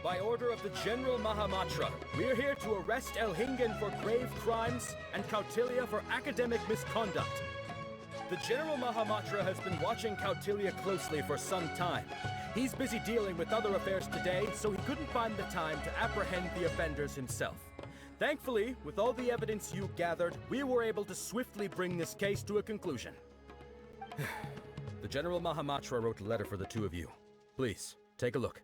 By order of the General Mahamatra, we're here to arrest Elhingen for grave crimes and Kautilya for academic misconduct. The General Mahamatra has been watching Kautilya closely for some time. He's busy dealing with other affairs today, so he couldn't find the time to apprehend the offenders himself. Thankfully, with all the evidence you gathered, we were able to swiftly bring this case to a conclusion. The General Mahamatra wrote a letter for the two of you. Please, take a look.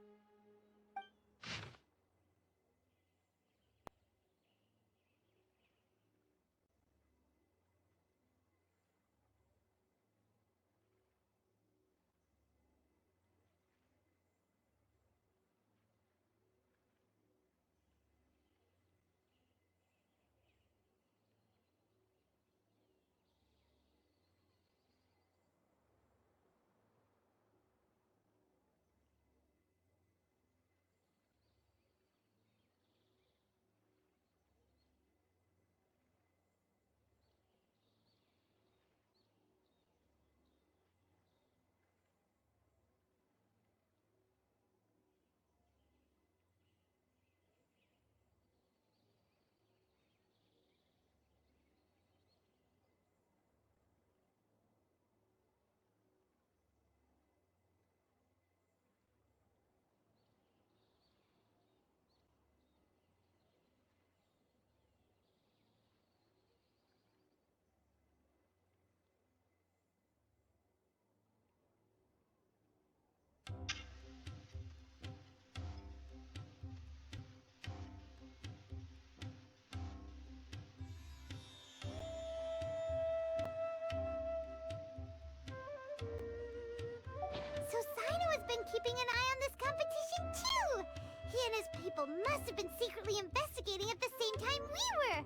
So Sino has been keeping an eye on this competition too! He and his people must have been secretly investigating at the same time we were!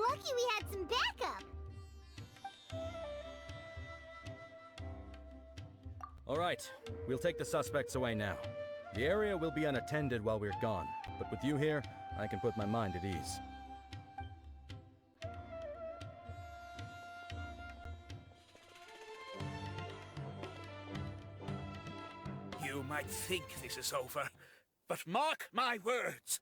Lucky we had some backup! Alright, we'll take the suspects away now. The area will be unattended while we're gone, but with you here, I can put my mind at ease. You might think this is over, but mark my words.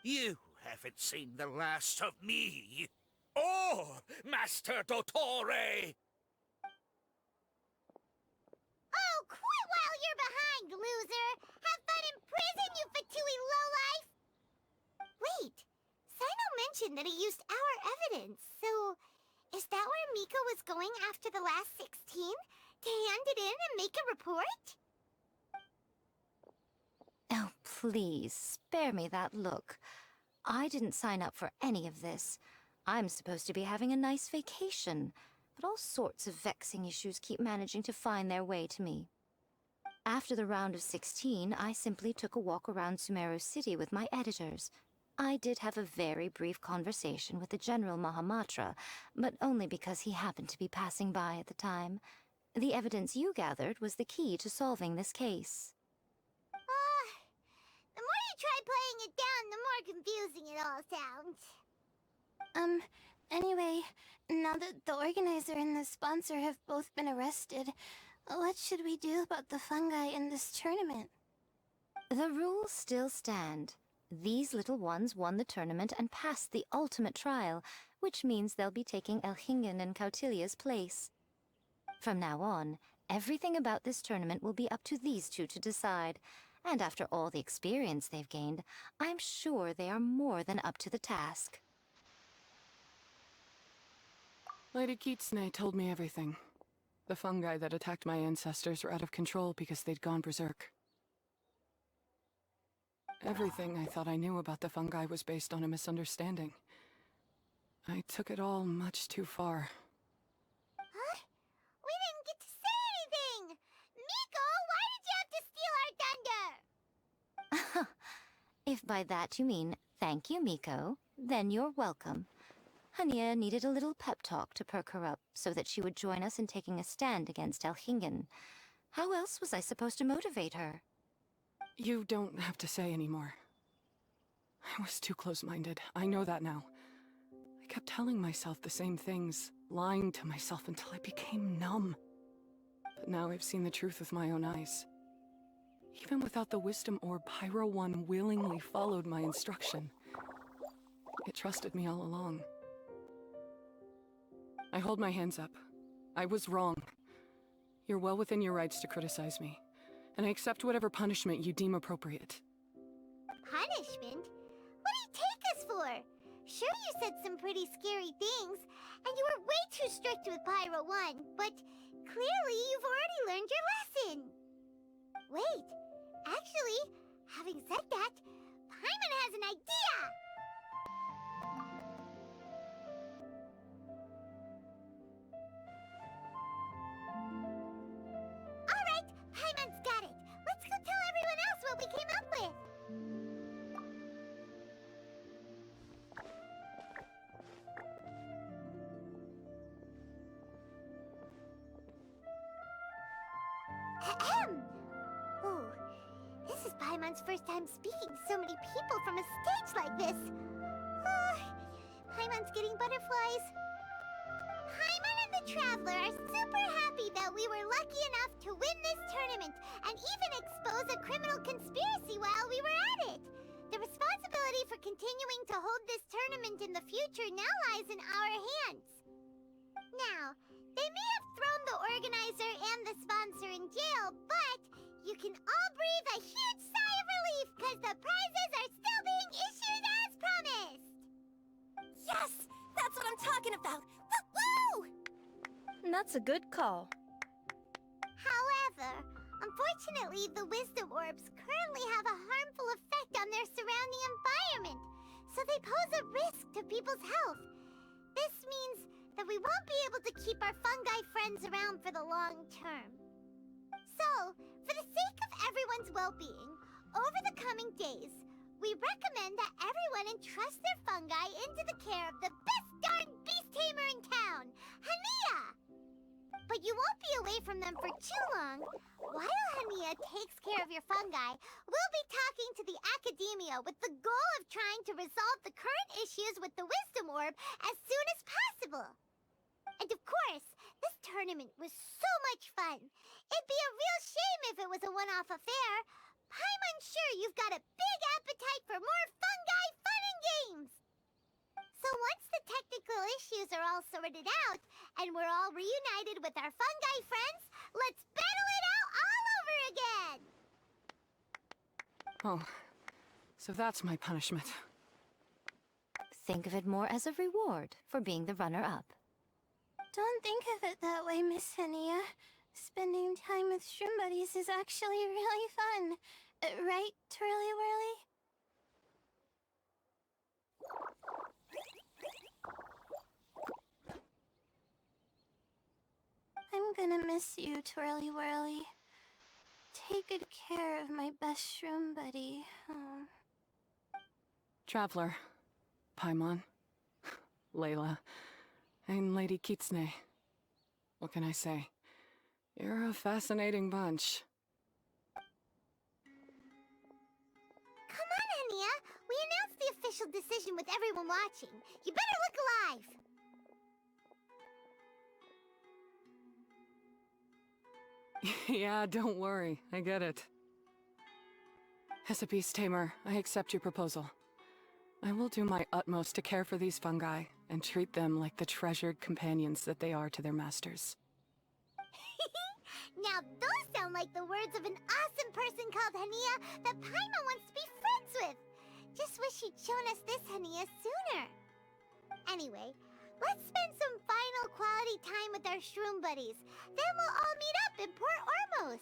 You haven't seen the last of me, or Master Dottore! Oh, quit while you're behind, loser! Have fun in prison, you Fatui lowlife! Wait, Sino mentioned that he used our evidence, so is that where Miko was going after the last 16? To hand it in and make a report? Oh, please, spare me that look. I didn't sign up for any of this. I'm supposed to be having a nice vacation, but all sorts of vexing issues keep managing to find their way to me. After the round of 16, I simply took a walk around Sumeru City with my editors. I did have a very brief conversation with the General Mahamatra, but only because he happened to be passing by at the time. The evidence you gathered was the key to solving this case. The more you try playing it down, the more confusing it all sounds. Anyway, now that the organizer and the sponsor have both been arrested, what should we do about the fungi in this tournament? The rules still stand. These little ones won the tournament and passed the ultimate trial, which means they'll be taking Elhingen and Kautilya's place. From now on, everything about this tournament will be up to these two to decide. And after all the experience they've gained, I'm sure they are more than up to the task. Lady Kitsune told me everything. The fungi that attacked my ancestors were out of control because they'd gone berserk. Everything I thought I knew about the fungi was based on a misunderstanding. I took it all much too far. Huh? We didn't get to say anything! Miko, why did you have to steal our thunder? If by that you mean, thank you, Miko, then you're welcome. Hania needed a little pep talk to perk her up so that she would join us in taking a stand against Elhingen. How else was I supposed to motivate her? You don't have to say anymore. I was too close-minded. I know that now. I kept telling myself the same things, lying to myself until I became numb. But now I've seen the truth with my own eyes. Even without the wisdom orb, Pyro 1 willingly followed my instruction. It trusted me all along. I hold my hands up. I was wrong. You're well within your rights to criticize me, and I accept whatever punishment you deem appropriate. Punishment? What do you take us for? Sure, you said some pretty scary things, and you were way too strict with Pyro 1, but clearly you've already learned your lesson. Wait, actually, having said that, Paimon has an idea! Alright, Paimon's got it. Let's go tell everyone else what we came up with. Ahem! Ooh, this is Paimon's first time speaking to so many people from a stage like this. Paimon's getting butterflies. Paimon and the Traveler are super happy that we were lucky enough to win this tournament and even expose a criminal conspiracy while we were at it. The responsibility for continuing to hold this tournament in the future now lies in our hands. Now, they may have thrown the organizer and the sponsor in jail, but you can all breathe a huge sigh of relief because the prizes are still being issued as promised! Yes! That's what I'm talking about! Woo! That's a good call. However, unfortunately, the wisdom orbs currently have a harmful effect on their surrounding environment, so they pose a risk to people's health. This means that we won't be able to keep our fungi friends around for the long term. So, for the sake of everyone's well-being, over the coming days, we recommend that everyone entrust their fungi into the care of the best darn beast tamer in town, Hania! But you won't be away from them for too long. While Hania takes care of your fungi, we'll be talking to the academia with the goal of trying to resolve the current issues with the wisdom orb as soon as possible. And of course, this tournament was so much fun. It'd be a real shame if it was a one-off affair. I'm sure you've got a big appetite for more fungi fun and games. So once the technical issues are all sorted out, and we're all reunited with our fungi friends, let's battle it out all over again! Oh, so that's my punishment. Think of it more as a reward for being the runner-up. Don't think of it that way, Miss Hania. Spending time with shroom buddies is actually really fun. Right, Twirly Whirly? I'm gonna miss you, Twirly Whirly. Take good care of my best shroom buddy. Oh. Traveler, Paimon, Layla, and Lady Kitsune. What can I say? You're a fascinating bunch. Come on, Hania! We announced the official decision with everyone watching. You better look alive! Yeah, don't worry. I get it. As a beast tamer, I accept your proposal. I will do my utmost to care for these fungi and treat them like the treasured companions that they are to their masters. Now those sound like the words of an awesome person called Hania that Paimon wants to be friends with. Just wish you'd shown us this Hania sooner. Anyway, let's spend some final quality time with our shroom buddies. Then we'll all meet up in Port Ormos.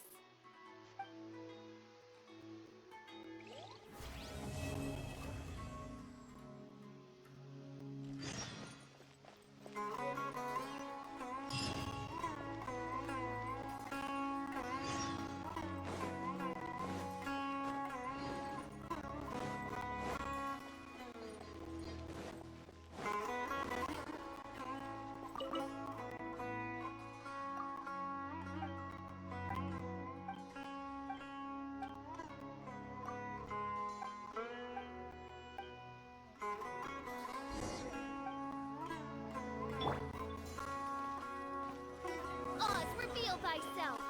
Oz, reveal thyself!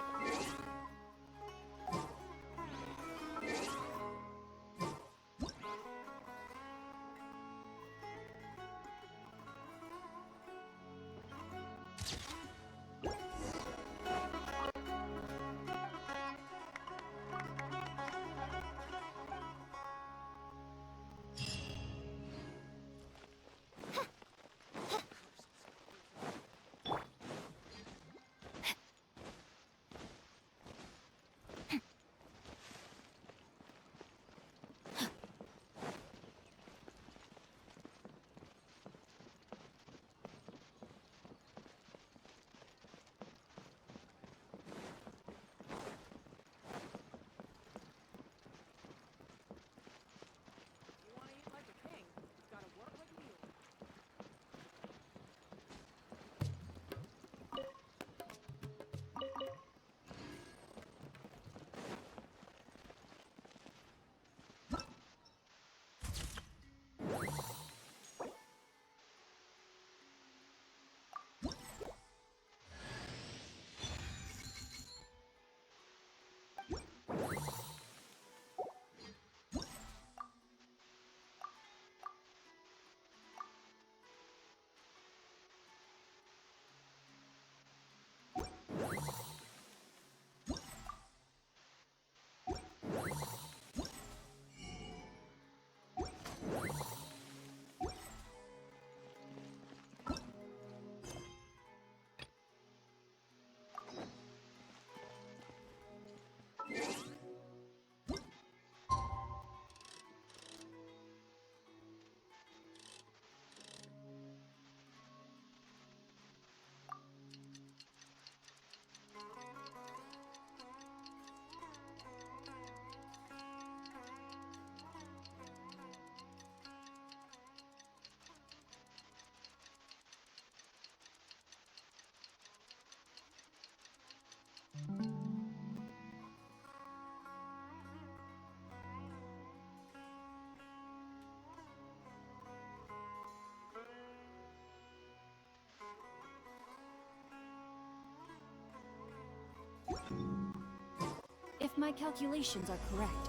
If my calculations are correct,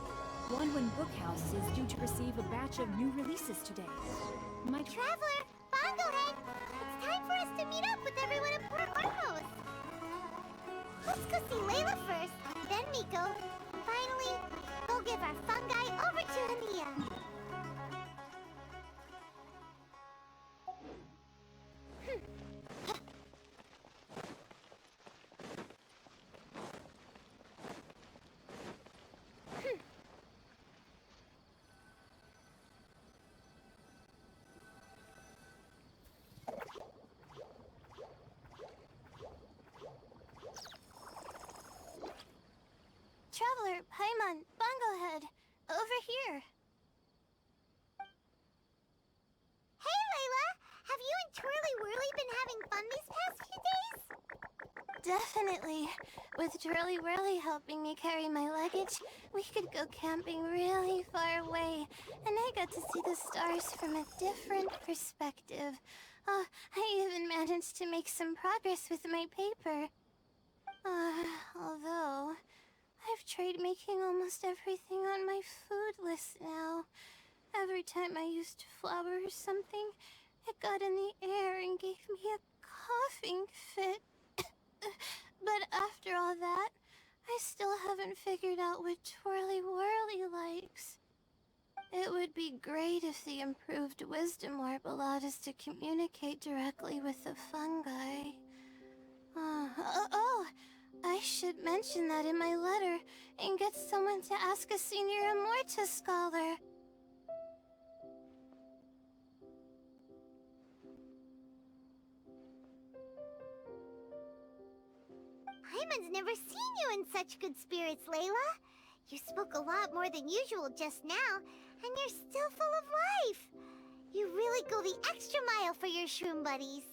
One Bookhouse is due to receive a batch of new releases today. My Traveler, Bongohead, it's time for us to meet up with everyone at Port Ormos. Let's go see Layla first, then Miko. Finally, go give our fungi over to Hania. Traveler, Paimon, Bongohead, over here. Hey, Layla! Have you and Twirly Whirly been having fun these past few days? Definitely. With Twirly Whirly helping me carry my luggage, we could go camping really far away, and I got to see the stars from a different perspective. Oh, I even managed to make some progress with my paper. Although, I've tried making almost everything on my food list now. Every time I used flour or something, it got in the air and gave me a coughing fit. But after all that, I still haven't figured out what Twirly Whirly likes. It would be great if the improved wisdom orb allowed us to communicate directly with the fungi. I should mention that in my letter and get someone to ask a senior Immortus scholar. Paimon's never seen you in such good spirits, Layla. You spoke a lot more than usual just now, and you're still full of life. You really go the extra mile for your shroom buddies.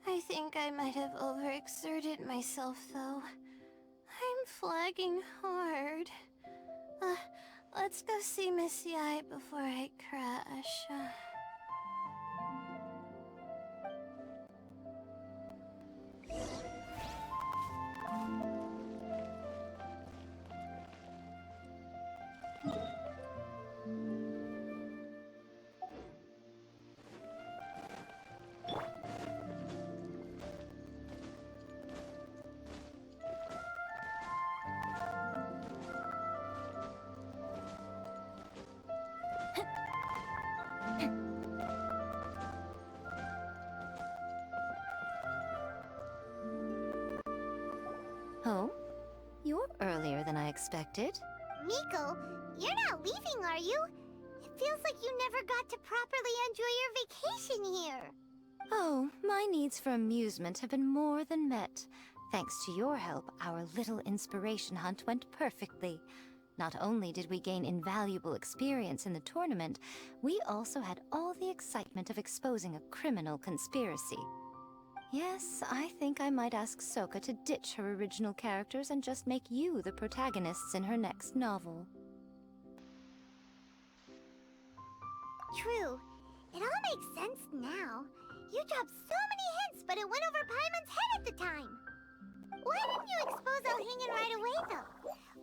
I think I might have overexerted myself, though. I'm flagging hard. Let's go see Missy Eye before I crash. Oh? You're earlier than I expected. Miko, you're not leaving, are you? It feels like you never got to properly enjoy your vacation here. Oh, my needs for amusement have been more than met. Thanks to your help, our little inspiration hunt went perfectly. Not only did we gain invaluable experience in the tournament, we also had all the excitement of exposing a criminal conspiracy. Yes, I think I might ask Sokka to ditch her original characters and just make you the protagonists in her next novel. True. It all makes sense now. You dropped so many hints, but it went over Paimon's head at the time. Why didn't you expose Elhingen right away, though?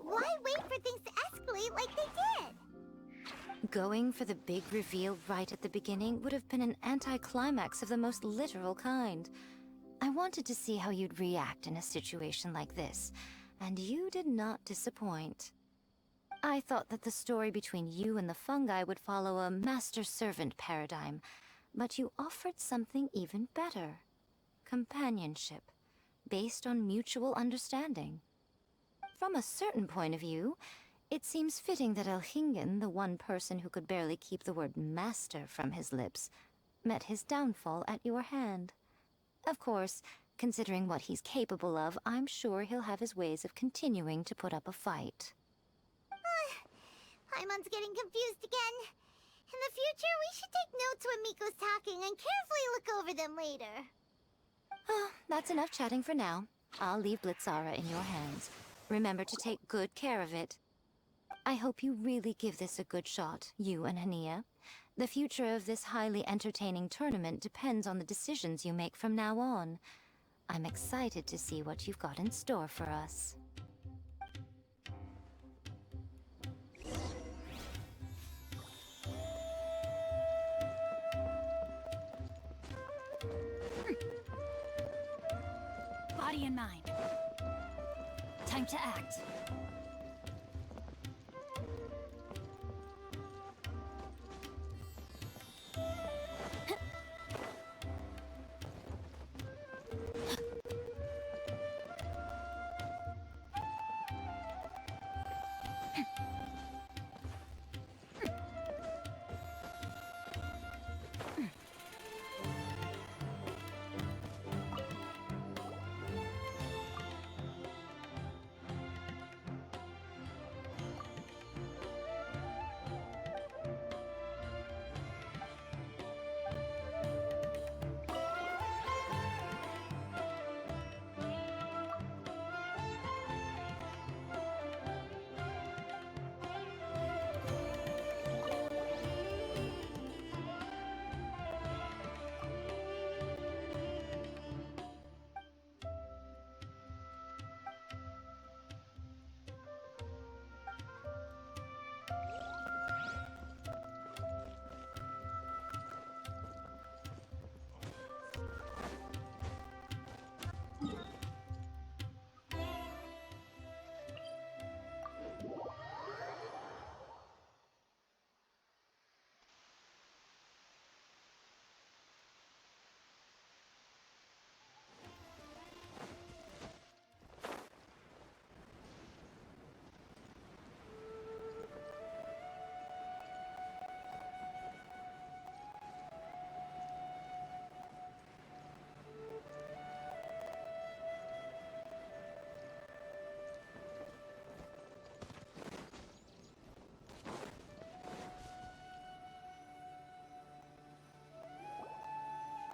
Why wait for things to escalate like they did? Going for the big reveal right at the beginning would have been an anticlimax of the most literal kind. I wanted to see how you'd react in a situation like this, and you did not disappoint. I thought that the story between you and the fungi would follow a master-servant paradigm, but you offered something even better. Companionship, based on mutual understanding. From a certain point of view, it seems fitting that Elhingen, the one person who could barely keep the word master from his lips, met his downfall at your hand. Of course, considering what he's capable of, I'm sure he'll have his ways of continuing to put up a fight. Paimon's getting confused again. In the future, we should take notes when Miko's talking and carefully look over them later. That's enough chatting for now. I'll leave Blitzara in your hands. Remember to take good care of it. I hope you really give this a good shot, you and Hania. The future of this highly entertaining tournament depends on the decisions you make from now on. I'm excited to see what you've got in store for us. Body and mind. Time to act.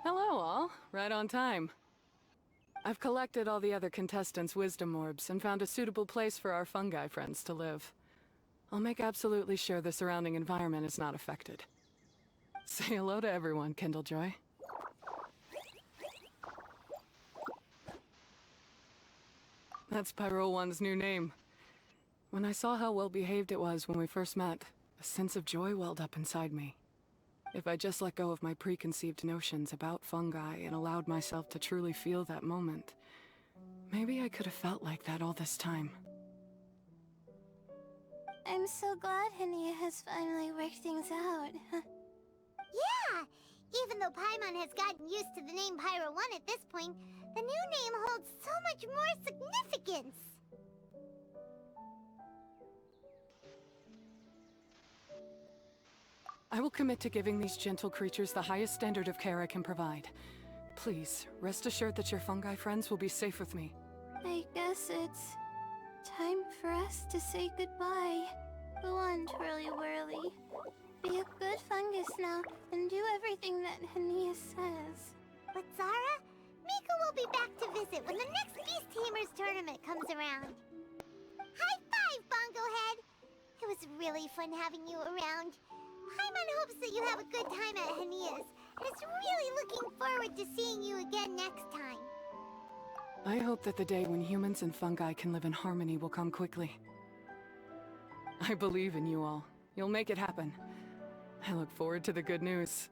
Hello, all. Right on time. I've collected all the other contestants' wisdom orbs and found a suitable place for our fungi friends to live. I'll make absolutely sure the surrounding environment is not affected. Say hello to everyone, Kindlejoy. That's Pyro One's new name. When I saw how well behaved it was when we first met, a sense of joy welled up inside me. If I just let go of my preconceived notions about fungi and allowed myself to truly feel that moment, maybe I could have felt like that all this time. I'm so glad Hania has finally worked things out. Yeah! Even though Paimon has gotten used to the name Pyro 1 at this point, the new name holds so much more significance! I will commit to giving these gentle creatures the highest standard of care I can provide. Please, rest assured that your fungi friends will be safe with me. I guess it's time for us to say goodbye. Go on, Twirly Whirly. Be a good fungus now, and do everything that Hania says. But Zara, Mika will be back to visit when the next Beast Tamers tournament comes around. High five, Bongo Head! It was really fun having you around. Paimon hopes that you have a good time at Hania's, and is really looking forward to seeing you again next time. I hope that the day when humans and fungi can live in harmony will come quickly. I believe in you all. You'll make it happen. I look forward to the good news.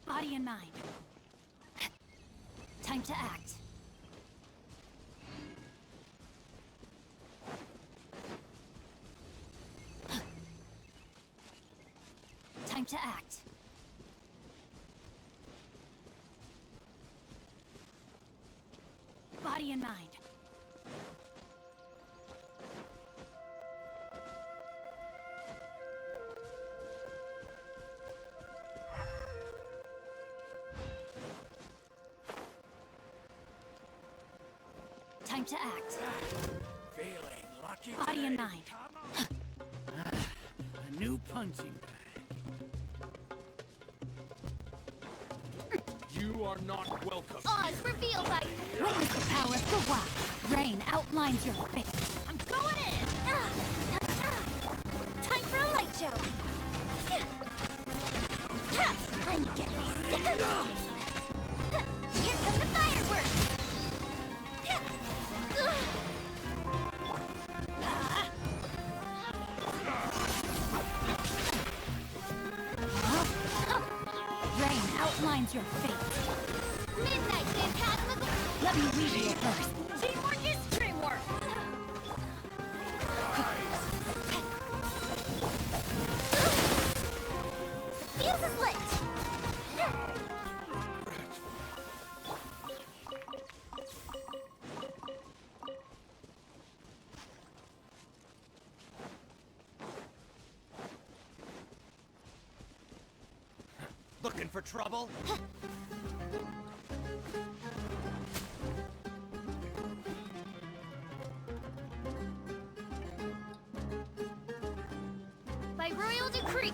Body and mind. Time to act. Time to act. Body and mind. Time to act. Feeling lucky Body today? and mind. A new punching bag. You are not welcome. Oz revealed by... Witness the power of the wild. Rain outlines your fate. I'm going in! Time for a light show! I'm getting sick of this! Here come the fireworks! Rain outlines your fate. Midnight Phantasmagoria! Let me lead you first. Teamwork is dreamwork! Fuse is lit! Looking for trouble? By royal decree!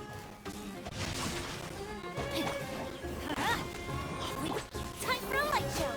Time for a light show!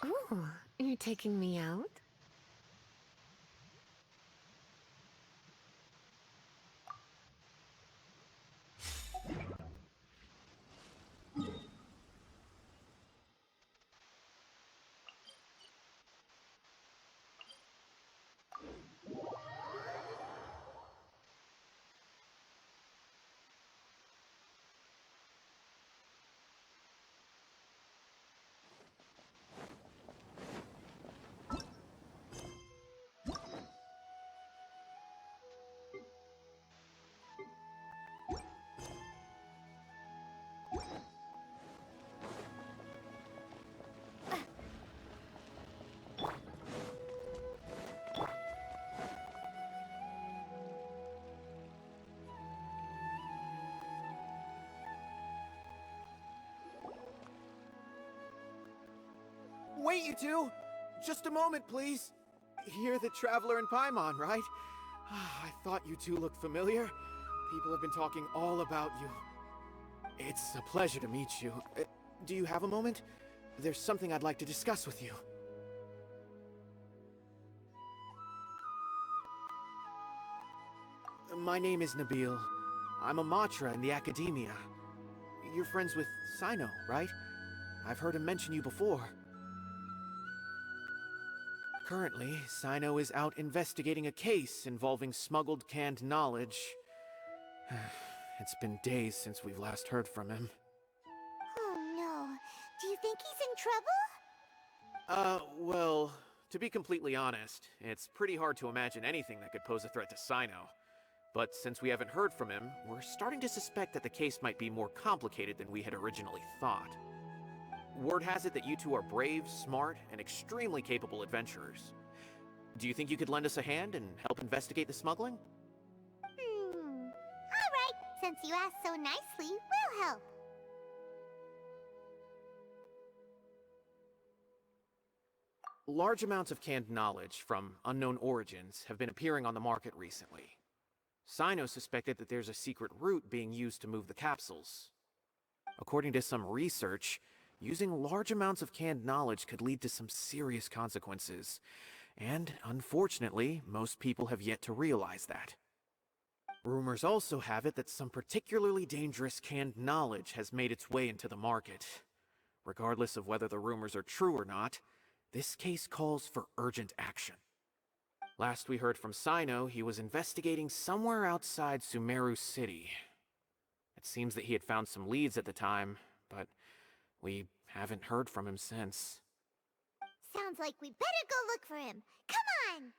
Ooh, you're taking me out? Wait, you two! Just a moment, please. You're the Traveler in Paimon, right? I thought you two looked familiar. People have been talking all about you. It's a pleasure to meet you. Do you have a moment? There's something I'd like to discuss with you. My name is Nabil. I'm a Matra in the Academia. You're friends with Sino, right? I've heard him mention you before. Currently, Sino is out investigating a case involving smuggled canned knowledge. It's been days since we've last heard from him. Oh no. Do you think he's in trouble? Well, to be completely honest, it's pretty hard to imagine anything that could pose a threat to Sino. But since we haven't heard from him, we're starting to suspect that the case might be more complicated than we had originally thought. Word has it that you two are brave, smart, and extremely capable adventurers. Do you think you could lend us a hand and help investigate the smuggling? Alright, since you asked so nicely, we'll help. Large amounts of canned knowledge from unknown origins have been appearing on the market recently. Sino suspected that there's a secret route being used to move the capsules. According to some research, using large amounts of canned knowledge could lead to some serious consequences. And, unfortunately, most people have yet to realize that. Rumors also have it that some particularly dangerous canned knowledge has made its way into the market. Regardless of whether the rumors are true or not, this case calls for urgent action. Last we heard from Sino, he was investigating somewhere outside Sumeru City. It seems that he had found some leads at the time, but we haven't heard from him since. Sounds like we better go look for him. Come on!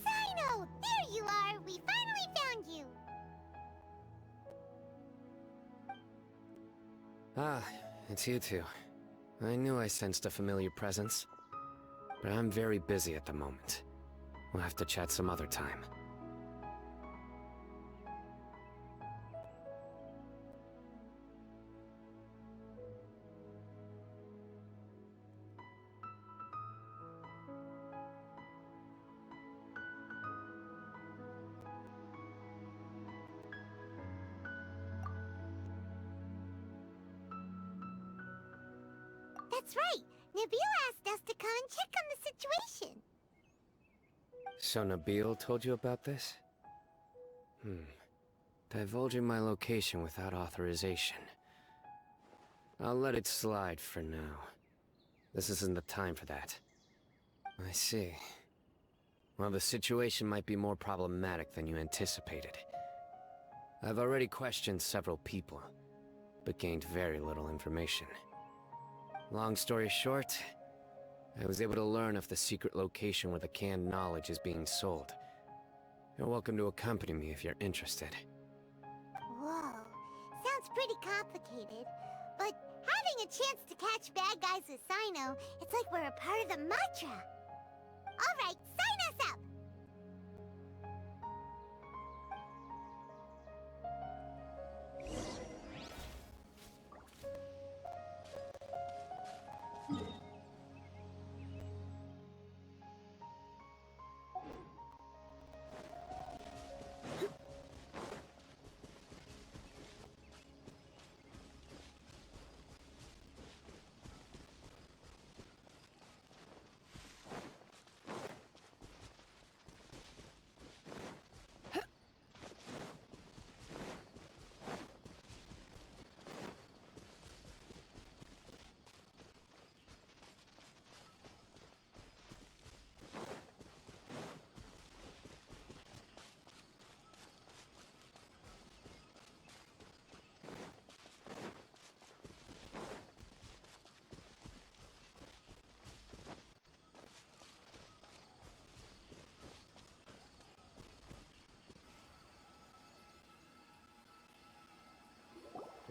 Sino! There you are! We finally found you! Ah, it's you two. I knew I sensed a familiar presence. But I'm very busy at the moment. We'll have to chat some other time. That's right! Nabil asked us to come and check on the situation. So Nabil told you about this? Divulging my location without authorization. I'll let it slide for now. This isn't the time for that. I see. Well, the situation might be more problematic than you anticipated. I've already questioned several people, but gained very little information. Long story short, I was able to learn of the secret location where the canned knowledge is being sold. You're welcome to accompany me if you're interested. Whoa, sounds pretty complicated. But having a chance to catch bad guys with Sino, it's like we're a part of the Matra. Alright, sign us up!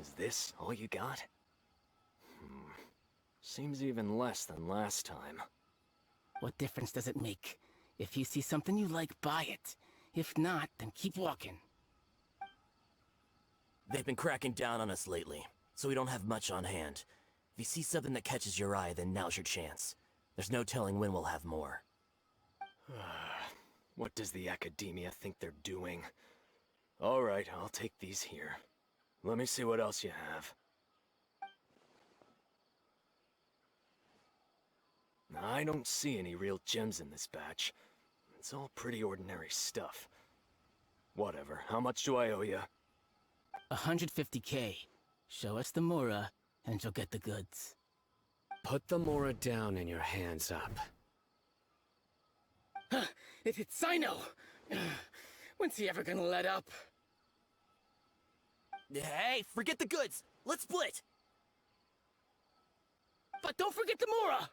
Is this all you got? Seems even less than last time. What difference does it make? If you see something you like, buy it. If not, then keep walking. They've been cracking down on us lately, so we don't have much on hand. If you see something that catches your eye, then now's your chance. There's no telling when we'll have more. What does the Academia think they're doing? Alright, I'll take these here. Let me see what else you have. I don't see any real gems in this batch. It's all pretty ordinary stuff. Whatever, how much do I owe you? 150K. Show us the Mora, and you'll get the goods. Put the Mora down and your hands up. It's Sino! When's he ever gonna let up? Hey, forget the goods! Let's split! But don't forget the Mora!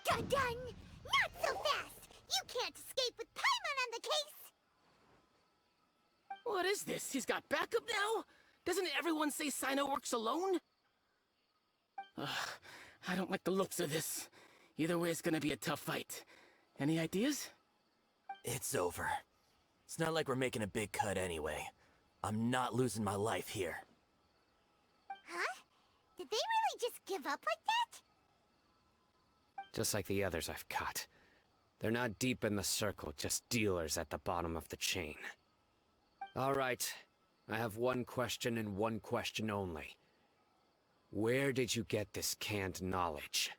Dun-dun! Not so fast! You can't escape with Paimon on the case! What is this? He's got backup now? Doesn't everyone say Sino works alone? I don't like the looks of this. Either way, it's gonna be a tough fight. Any ideas? It's over. It's not like we're making a big cut anyway. I'm not losing my life here. Huh? Did they really just give up like that? Just like the others I've caught. They're not deep in the circle, just dealers at the bottom of the chain. Alright, I have one question and one question only. Where did you get this canned knowledge?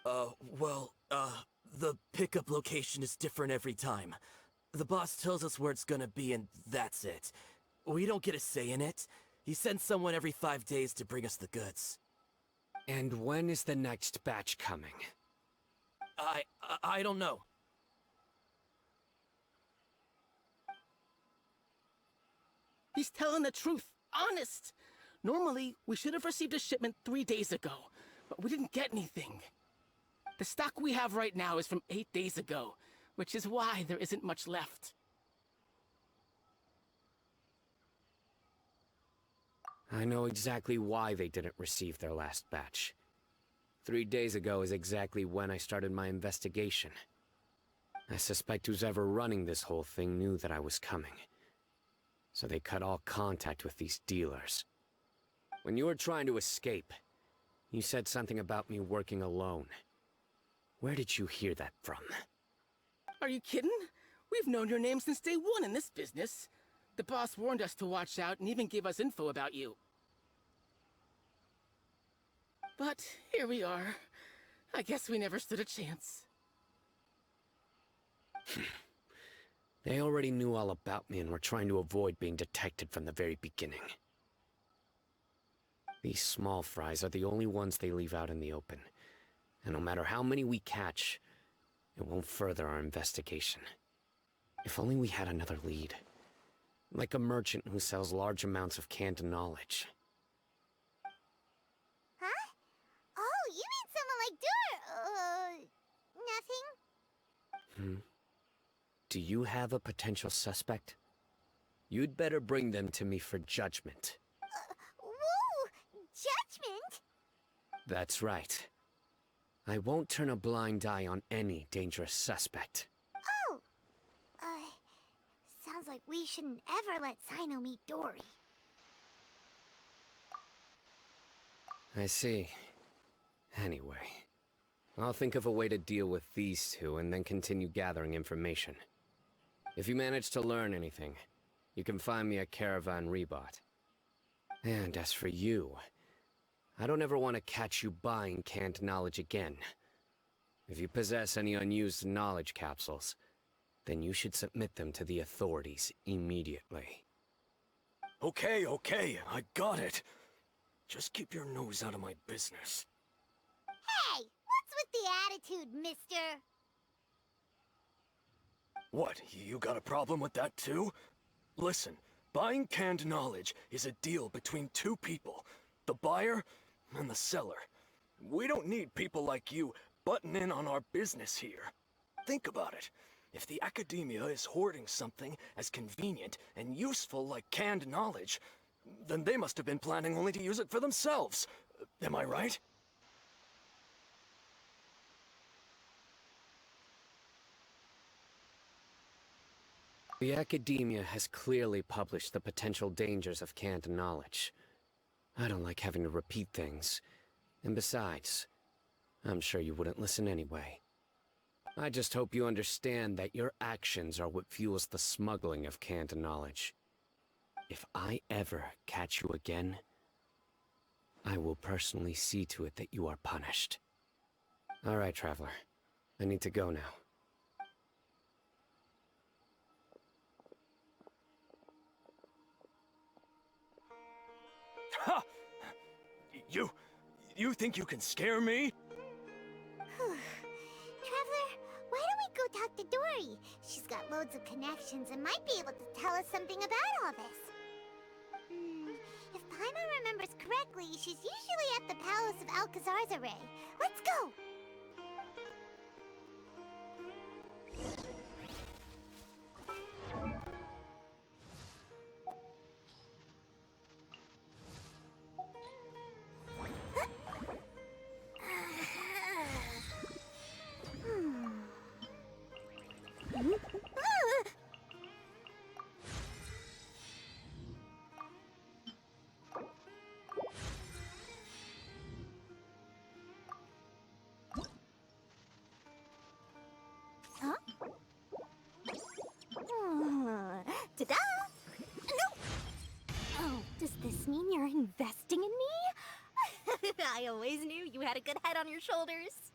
The pickup location is different every time. The boss tells us where it's gonna be and that's it. We don't get a say in it. He sends someone every 5 days to bring us the goods. And when is the next batch coming? I don't know. He's telling the truth. Honest. Normally, we should have received a shipment 3 days ago, but we didn't get anything. The stock we have right now is from 8 days ago, which is why there isn't much left. I know exactly why they didn't receive their last batch. 3 days ago is exactly when I started my investigation. I suspect who's ever running this whole thing knew that I was coming. So they cut all contact with these dealers. When you were trying to escape, you said something about me working alone. Where did you hear that from? Are you kidding? We've known your name since day one in this business. The boss warned us to watch out and even gave us info about you. But here we are. I guess we never stood a chance. They already knew all about me and were trying to avoid being detected from the very beginning. These small fries are the only ones they leave out in the open. And no matter how many we catch, it won't further our investigation. If only we had another lead. Like a merchant who sells large amounts of canned knowledge. Huh? Oh, you mean someone like nothing? Do you have a potential suspect? You'd better bring them to me for judgment. Whoa! Judgment? That's right. I won't turn a blind eye on any dangerous suspect. Oh! Sounds like we shouldn't ever let Sino meet Dory. I see. Anyway, I'll think of a way to deal with these two and then continue gathering information. If you manage to learn anything, you can find me at Caravan Rebot. And as for you, I don't ever want to catch you buying canned knowledge again. If you possess any unused knowledge capsules, then you should submit them to the authorities immediately. Okay, I got it. Just keep your nose out of my business. Hey! What's with the attitude, mister? What, you got a problem with that too? Listen, buying canned knowledge is a deal between two people. The buyer and the seller. We don't need people like you butting in on our business here. think about it. If the academia is hoarding something as convenient and useful like canned knowledge, then they must have been planning only to use it for themselves. Am I right? The academia has clearly published the potential dangers of canned knowledge. I don't like having to repeat things. And besides, I'm sure you wouldn't listen anyway. I just hope you understand that your actions are what fuels the smuggling of canned knowledge. If I ever catch you again, I will personally see to it that you are punished. All right, Traveler. I need to go now. Ha! You think you can scare me? Traveler, why don't we go talk to Dory? She's got loads of connections and might be able to tell us something about all this. If Paimon remembers correctly, she's usually at the Palace of Alcazar's Array. Let's go! Huh? Ta-da! No! Oh, does this mean you're investing in me? I always knew you had a good head on your shoulders.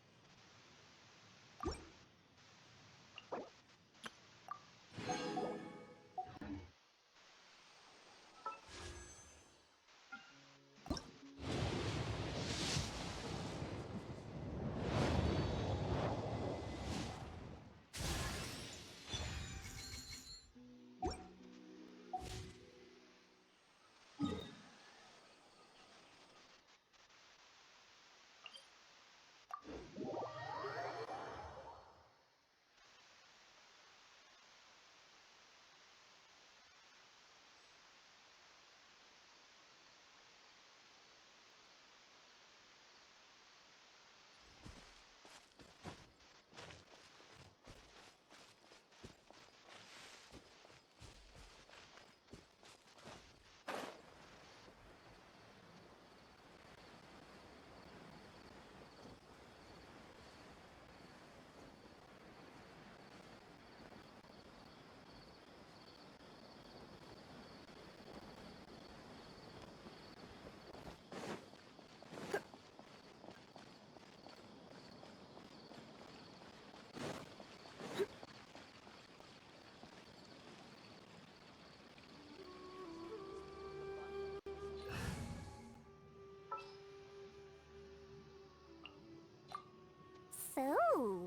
So,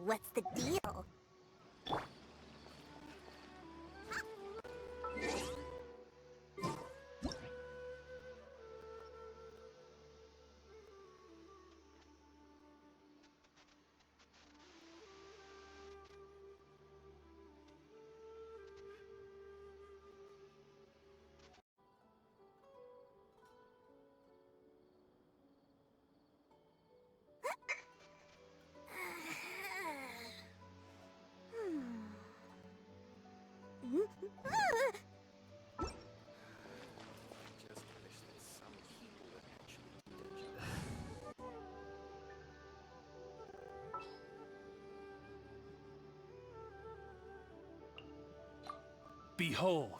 what's the deal? Behold,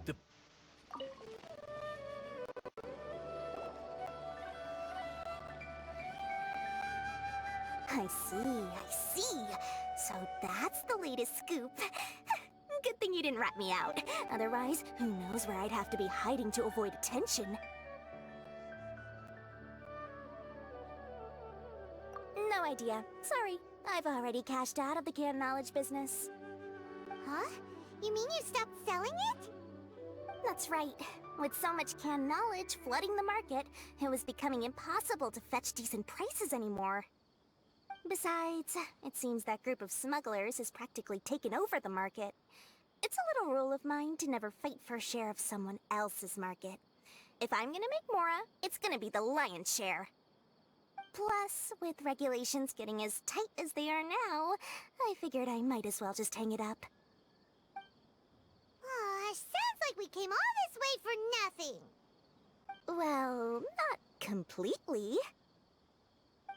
the... I see. So that's the latest scoop. Good thing you didn't rat me out. Otherwise, who knows where I'd have to be hiding to avoid attention. No idea. Sorry. I've already cashed out of the canned knowledge business. Huh? You mean you stopped selling it? That's right. With so much canned knowledge flooding the market, it was becoming impossible to fetch decent prices anymore. Besides, it seems that group of smugglers has practically taken over the market. It's a little rule of mine to never fight for a share of someone else's market. If I'm gonna make Mora, it's gonna be the lion's share. Plus, with regulations getting as tight as they are now, I figured I might as well just hang it up. Sounds like we came all this way for nothing. Well, not completely.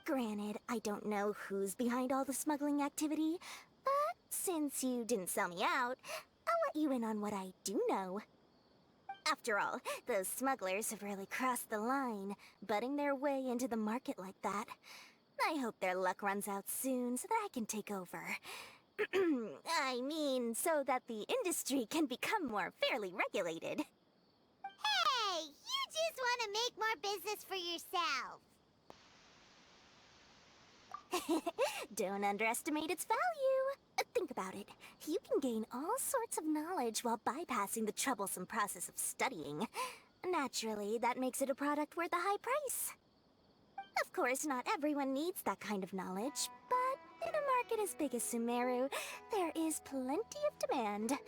Granted, I don't know who's behind all the smuggling activity, but since you didn't sell me out, I'll let you in on what I do know. After all, those smugglers have really crossed the line, butting their way into the market like that. I hope their luck runs out soon so that I can take over. I mean, so that the industry can become more fairly regulated. Hey, you just want to make more business for yourself. Don't underestimate its value. Think about it. You can gain all sorts of knowledge while bypassing the troublesome process of studying. Naturally, that makes it a product worth a high price. Of course, not everyone needs that kind of knowledge, but in a market as big as Sumeru, there is plenty of demand.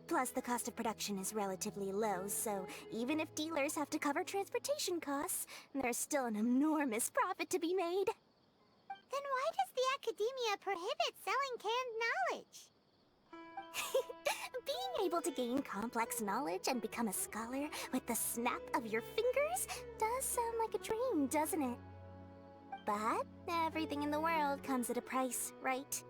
Plus, the cost of production is relatively low, so even if dealers have to cover transportation costs, there's still an enormous profit to be made. Then why does the Academia prohibit selling canned knowledge? Being able to gain complex knowledge and become a scholar with the snap of your fingers does sound like a dream, doesn't it? But everything in the world comes at a price, right?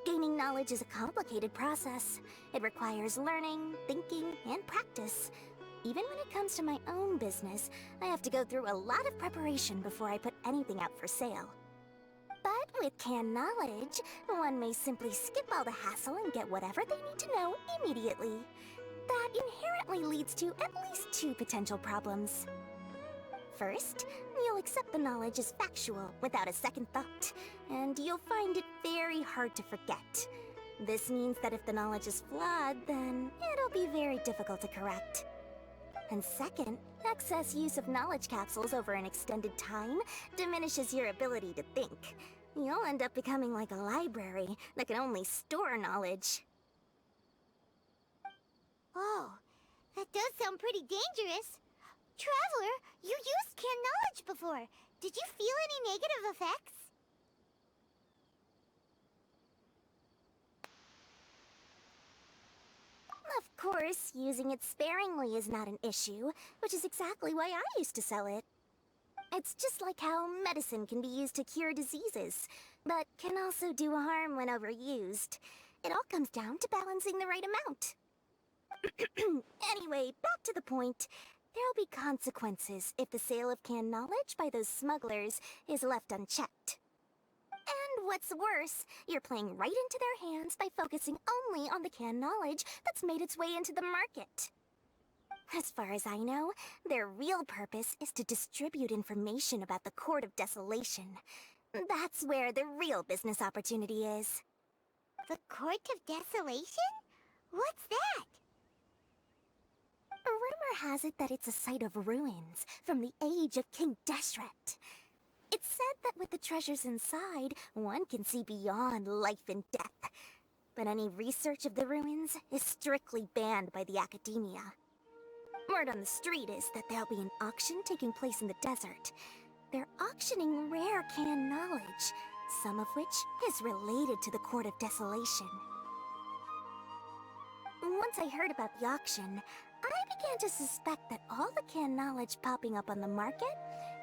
Gaining knowledge is a complicated process. It requires learning, thinking, and practice. Even when it comes to my own business, I have to go through a lot of preparation before I put anything out for sale. But with canned knowledge, one may simply skip all the hassle and get whatever they need to know immediately. That inherently leads to at least two potential problems. First, you'll accept the knowledge as factual without a second thought, and you'll find it very hard to forget. This means that if the knowledge is flawed, then it'll be very difficult to correct. And second, excess use of knowledge capsules over an extended time diminishes your ability to think. You'll end up becoming like a library that can only store knowledge. Oh, that does sound pretty dangerous. Traveler, you used canned knowledge before. Did you feel any negative effects? Of course, using it sparingly is not an issue, which is exactly why I used to sell it. It's just like how medicine can be used to cure diseases, but can also do harm when overused. It all comes down to balancing the right amount. Anyway, back to the point. There'll be consequences if the sale of canned knowledge by those smugglers is left unchecked. And what's worse, you're playing right into their hands by focusing only on the canned knowledge that's made its way into the market. As far as I know, their real purpose is to distribute information about the Court of Desolation. That's where the real business opportunity is. The Court of Desolation? What's that? Rumor has it that it's a site of ruins from the age of King Deshret. It's said that with the treasures inside, one can see beyond life and death. But any research of the ruins is strictly banned by the Academia. Word on the street is that there'll be an auction taking place in the desert. They're auctioning rare canned knowledge, some of which is related to the Court of Desolation. Once I heard about the auction, I began to suspect that all the canned knowledge popping up on the market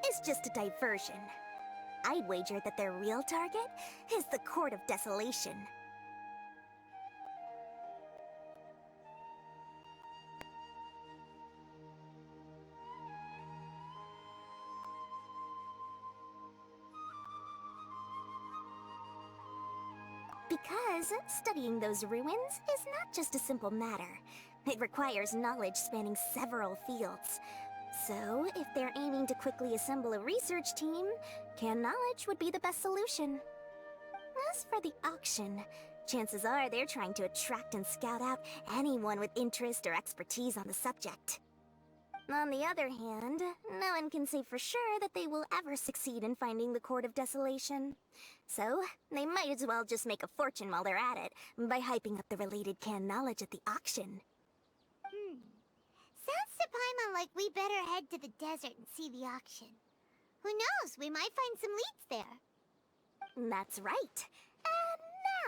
is just a diversion. I'd wager that their real target is the Court of Desolation. Because studying those ruins is not just a simple matter. It requires knowledge spanning several fields. So, if they're aiming to quickly assemble a research team, canned knowledge would be the best solution. As for the auction, chances are they're trying to attract and scout out anyone with interest or expertise on the subject. On the other hand, no one can say for sure that they will ever succeed in finding the Court of Desolation. So, they might as well just make a fortune while they're at it, by hyping up the related canned knowledge at the auction. Sounds to Paimon like we better head to the desert and see the auction. Who knows, we might find some leads there. That's right. And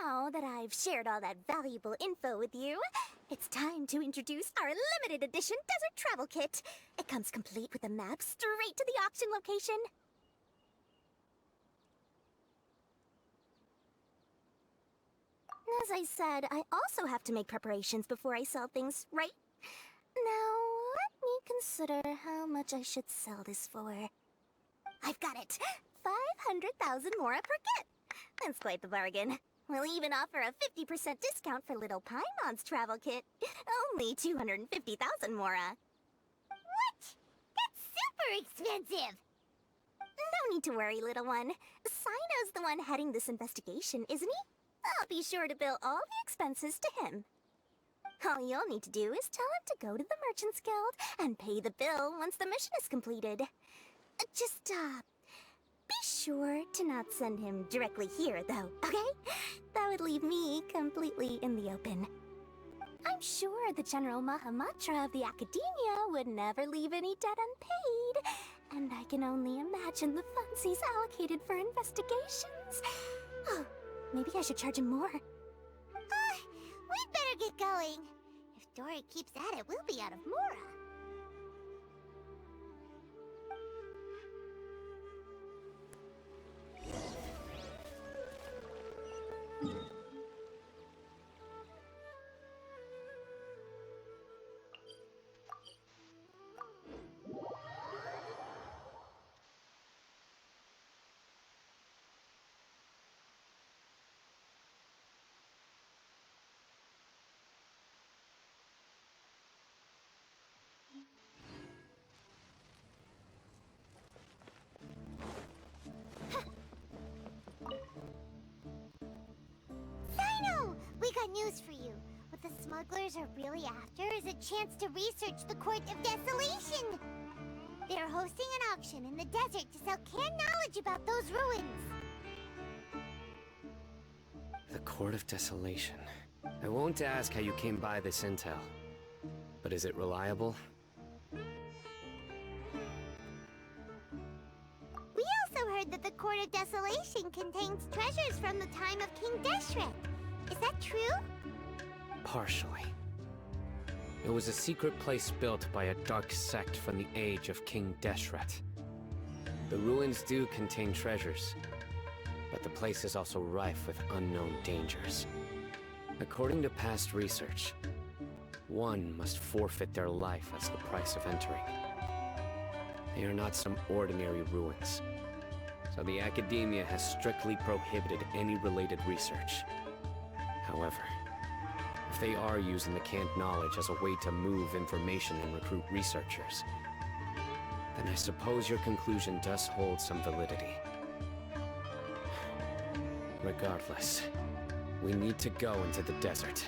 now that I've shared all that valuable info with you, it's time to introduce our limited edition desert travel kit. It comes complete with a map straight to the auction location. As I said, I also have to make preparations before I sell things, right? Now, let me consider how much I should sell this for. I've got it! 500,000 mora per kit! That's quite the bargain. We'll even offer a 50% discount for little Paimon's travel kit. Only 250,000 mora. What? That's super expensive! No need to worry, little one. Sino's the one heading this investigation, isn't he? I'll be sure to bill all the expenses to him. All you'll need to do is tell him to go to the Merchants Guild and pay the bill once the mission is completed. Just, be sure to not send him directly here, though, okay? That would leave me completely in the open. I'm sure the General Mahamatra of the Academia would never leave any debt unpaid, and I can only imagine the funds he's allocated for investigations. Oh, maybe I should charge him more. We'd better get going. If Dory keeps at it, we'll be out of mora. We got news for you. What the smugglers are really after is a chance to research the Court of Desolation. They're hosting an auction in the desert to sell canned knowledge about those ruins. The Court of Desolation. I won't ask how you came by this intel. But is it reliable? We also heard that the Court of Desolation contains treasures from the time of King Deshret. Is that true? Partially. It was a secret place built by a dark sect from the age of King Deshret. The ruins do contain treasures, but the place is also rife with unknown dangers. According to past research, one must forfeit their life as the price of entering. They are not some ordinary ruins, so the Academia has strictly prohibited any related research. However, if they are using the canned knowledge as a way to move information and recruit researchers, then I suppose your conclusion does hold some validity. Regardless, we need to go into the desert.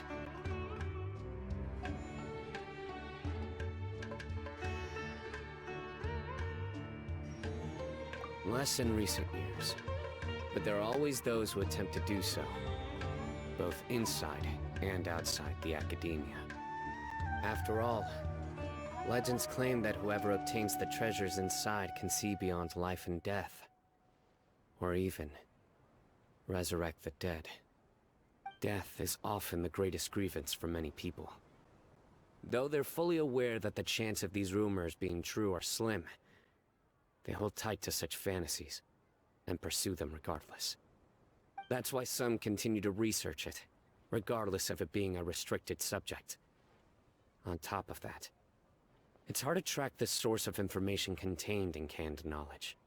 Less in recent years, but there are always those who attempt to do so, both inside and outside the Academia. After all, legends claim that whoever obtains the treasures inside can see beyond life and death, or even resurrect the dead. Death is often the greatest grievance for many people. Though they're fully aware that the chance of these rumors being true are slim, they hold tight to such fantasies and pursue them regardless. That's why some continue to research it, regardless of it being a restricted subject. On top of that, it's hard to track the source of information contained in canned knowledge.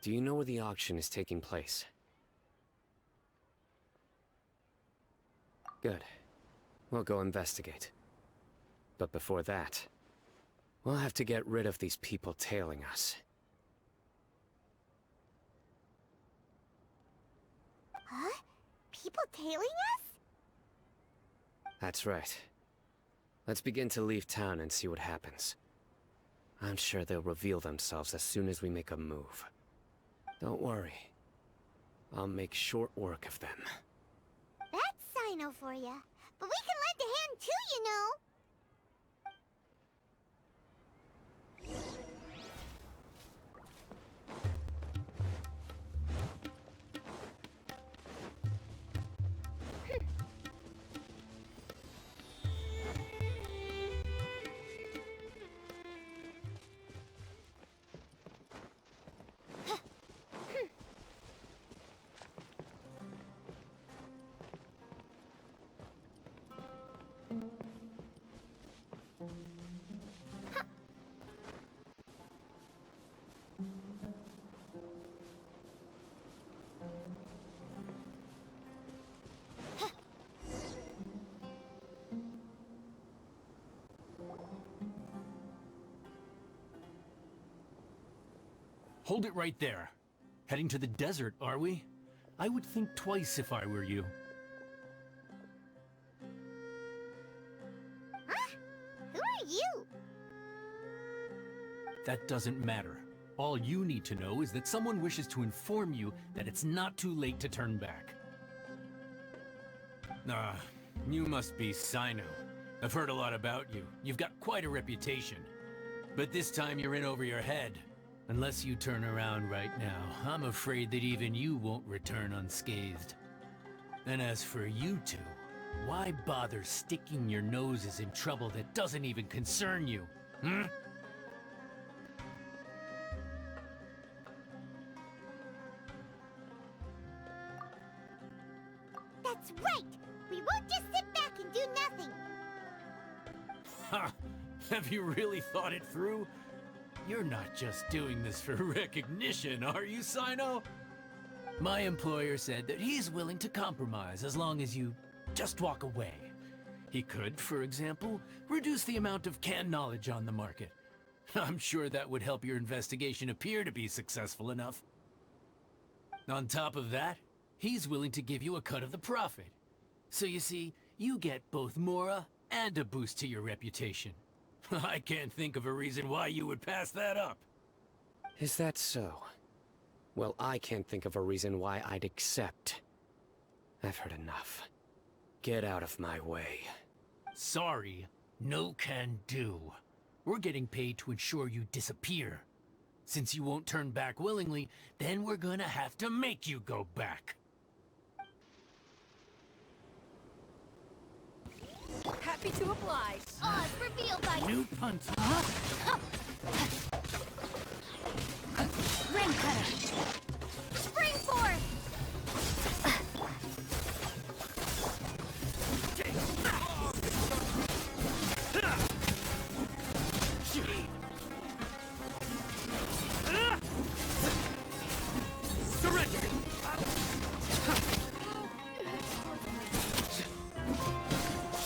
Do you know where the auction is taking place? Good. We'll go investigate. But before that, we'll have to get rid of these people tailing us. Huh? People tailing us? That's right. Let's begin to leave town and see what happens. I'm sure they'll reveal themselves as soon as we make a move. Don't worry. I'll make short work of them. That's Sino for ya. But we can lend a hand too, you know. Hold it right there. Heading to the desert, are we? I would think twice if I were you. Huh? Who are you? That doesn't matter. All you need to know is that someone wishes to inform you that it's not too late to turn back. Ah, you must be Sino. I've heard a lot about you. You've got quite a reputation. But this time you're in over your head. Unless you turn around right now, I'm afraid that even you won't return unscathed. And as for you two, why bother sticking your noses in trouble that doesn't even concern you, hmm? That's right! We won't just sit back and do nothing! Ha! Have you really thought it through? You're not just doing this for recognition, are you, Sino? My employer said that he's willing to compromise as long as you just walk away. He could, for example, reduce the amount of canned knowledge on the market. I'm sure that would help your investigation appear to be successful enough. On top of that, he's willing to give you a cut of the profit. So you see, you get both Mora and a boost to your reputation. I can't think of a reason why you would pass that up. Is that so? Well, I can't think of a reason why I'd accept. I've heard enough. Get out of my way. Sorry, no can do. We're getting paid to ensure you disappear. Since you won't turn back willingly, then we're gonna have to make you go back. Happy to oblige. Oz revealed by New punt. Ring cutter. Spring forth. Surrender.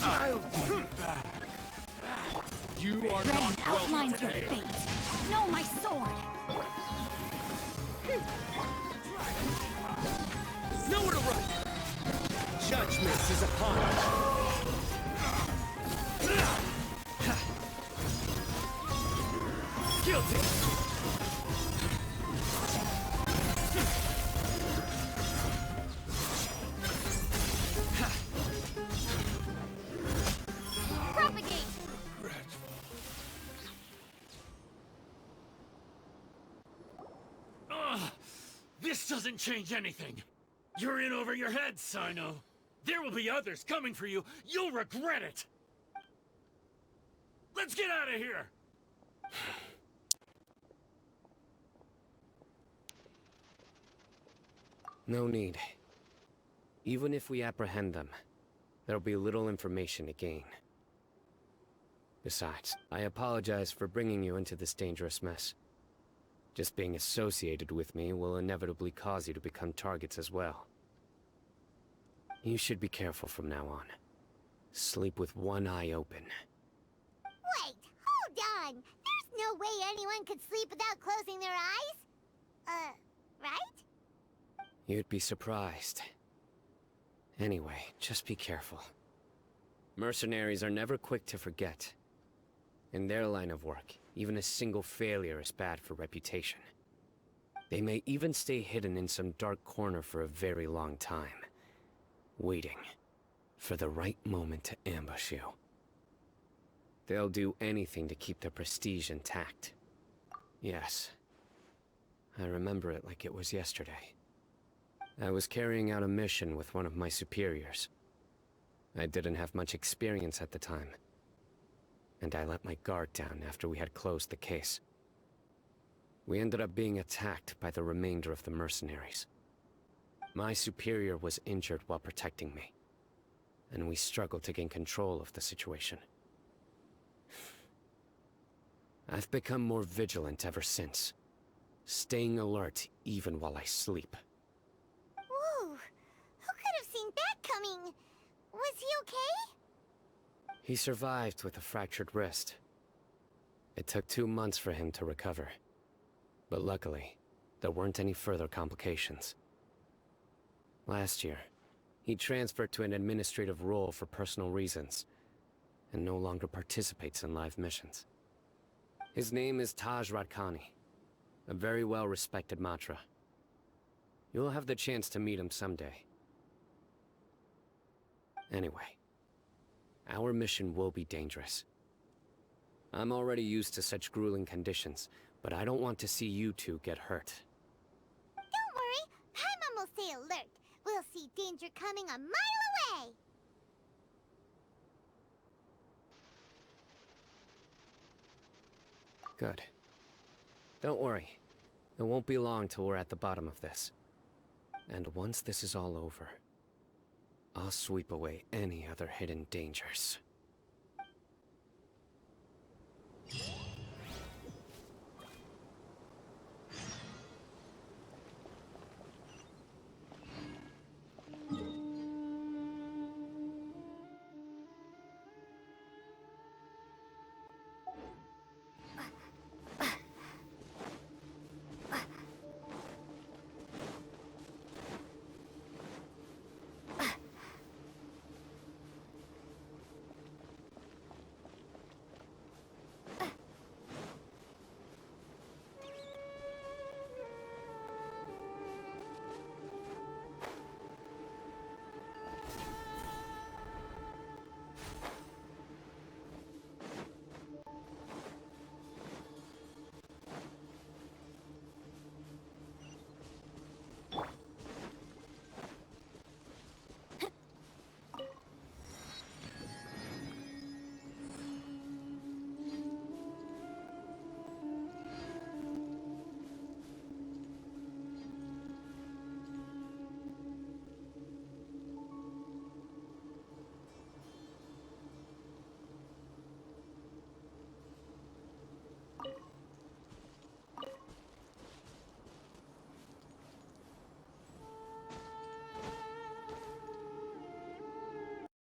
I'll be back. You are Ren not outlines welcome your today. fate. Know my sword. Nowhere to run! Judgment is upon us! Guilty! Propagate. This doesn't change anything. You're in over your head, Sino. There will be others coming for you. You'll regret it. Let's get out of here. No need. Even if we apprehend them, there'll be little information to gain. Besides, I apologize for bringing you into this dangerous mess. Just being associated with me will inevitably cause you to become targets as well. You should be careful from now on. Sleep with one eye open. Wait, hold on. There's no way anyone could sleep without closing their eyes. Right? You'd be surprised. Anyway, just be careful. Mercenaries are never quick to forget. In their line of work, Even a single failure is bad for reputation. They may even stay hidden in some dark corner for a very long time, waiting for the right moment to ambush you. They'll do anything to keep their prestige intact. Yes, I remember it like it was yesterday. I was carrying out a mission with one of my superiors. I didn't have much experience at the time, and I let my guard down after we had closed the case. We ended up being attacked by the remainder of the mercenaries. My superior was injured while protecting me, and we struggled to gain control of the situation. I've become more vigilant ever since, staying alert even while I sleep. Whoa! Who could have seen that coming? Was he okay? He survived with a fractured wrist. It took 2 months for him to recover. But luckily, there weren't any further complications. Last year, he transferred to an administrative role for personal reasons, and no longer participates in live missions. His name is Taj Radkani, a very well-respected Matra. You'll have the chance to meet him someday. Anyway, our mission will be dangerous. I'm already used to such grueling conditions, but I don't want to see you two get hurt. Don't worry, Paimon will stay alert. We'll see danger coming a mile away. Good. Don't worry. It won't be long till we're at the bottom of this. And once this is all over, I'll sweep away any other hidden dangers.